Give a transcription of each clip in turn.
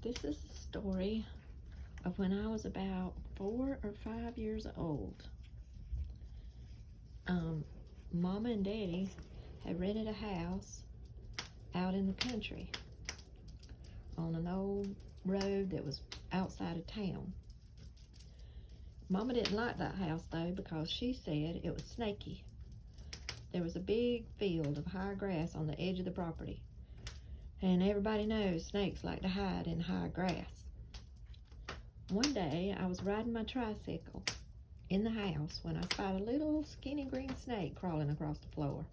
This is the story of when I was about 4 or 5 years old. Mama and Daddy had rented a house out in the country on an old road that was outside of town. Mama didn't like that house though because she said it was snaky. There was a big field of high grass on the edge of the property, and everybody knows snakes like to hide in high grass. One day I was riding my tricycle in the house when I spied a little skinny green snake crawling across the floor.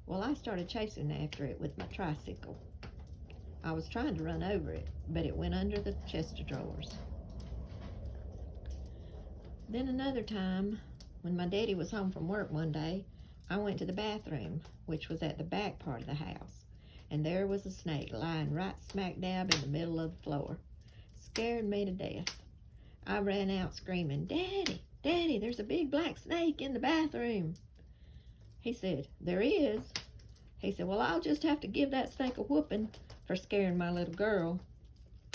Well, I started chasing after it with my tricycle. I was trying to run over it, but it went under the chest of drawers. Then another time, when my daddy was home from work one day, I went to the bathroom, which was at the back part of the house, and there was a snake lying right smack dab in the middle of the floor. Scared me to death. I ran out screaming, "Daddy, Daddy, there's a big black snake in the bathroom." He said, "There is?" He said, "Well, I'll just have to give that snake a whooping for scaring my little girl."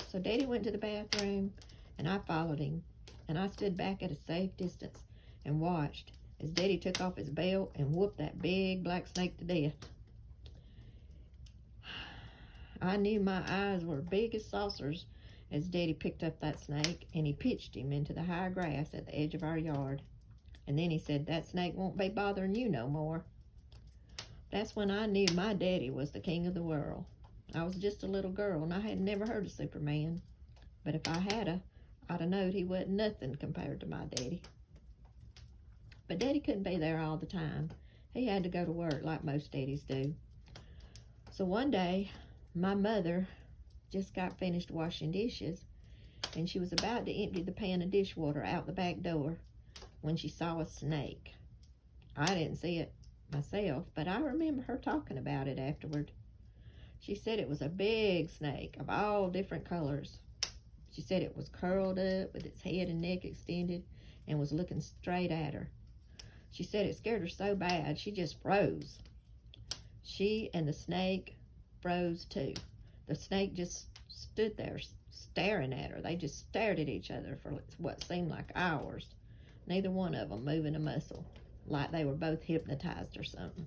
So Daddy went to the bathroom, and I followed him, and I stood back at a safe distance and watched as Daddy took off his belt and whooped that big black snake to death. I knew my eyes were big as saucers as Daddy picked up that snake, and he pitched him into the high grass at the edge of our yard. And then he said, "That snake won't be bothering you no more." That's when I knew my daddy was the king of the world. I was just a little girl, and I had never heard of Superman. But if I had, I'd have knowed he wasn't nothing compared to my daddy. But Daddy couldn't be there all the time. He had to go to work like most daddies do. So one day, my mother just got finished washing dishes, and she was about to empty the pan of dishwater out the back door when she saw a snake. I didn't see it myself, but I remember her talking about it afterward. She said it was a big snake of all different colors. She said it was curled up with its head and neck extended and was looking straight at her. She said it scared her so bad she just froze. She and the snake froze too. The snake just stood there staring at her. They just stared at each other for what seemed like hours, neither one of them moving a muscle, like they were both hypnotized or something.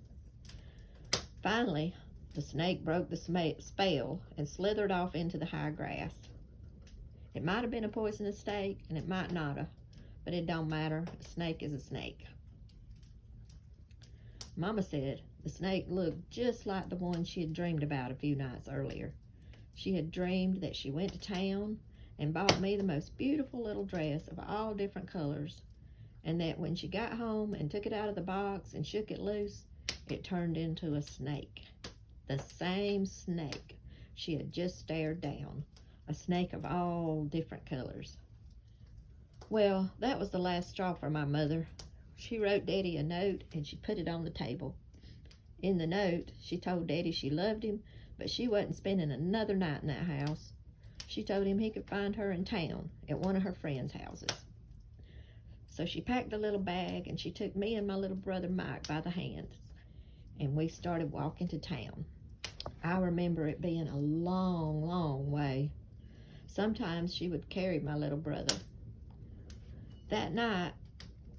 Finally, the snake broke the spell and slithered off into the high grass. It might have been a poisonous snake, and it might not have, but it don't matter. A snake is a snake. Mama said the snake looked just like the one she had dreamed about a few nights earlier. She had dreamed that she went to town and bought me the most beautiful little dress of all different colors, and that when she got home and took it out of the box and shook it loose, it turned into a snake. The same snake she had just stared down. A snake of all different colors. Well, that was the last straw for my mother. She wrote Daddy a note and she put it on the table. In the note, she told Daddy she loved him, but she wasn't spending another night in that house. She told him he could find her in town at one of her friends' houses. So she packed a little bag and she took me and my little brother Mike by the hand, and we started walking to town. I remember it being a long, long way. Sometimes she would carry my little brother. That night,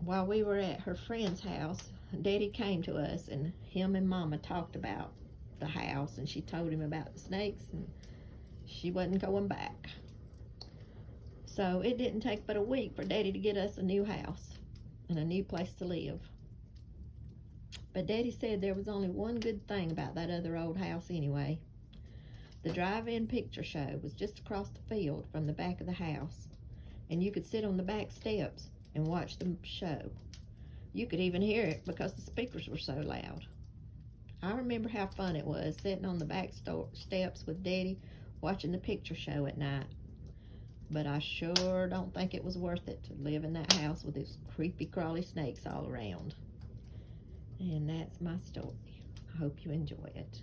while we were at her friend's house, Daddy came to us, and him and Mama talked about the house, and she told him about the snakes, and she wasn't going back. So it didn't take but a week for Daddy to get us a new house and a new place to live. But Daddy said there was only one good thing about that other old house anyway. The drive-in picture show was just across the field from the back of the house, and you could sit on the back steps and watch the show. You could even hear it because the speakers were so loud. I remember how fun it was sitting on the back steps with Daddy watching the picture show at night. But I sure don't think it was worth it to live in that house with those creepy crawly snakes all around. And that's my story. I hope you enjoy it.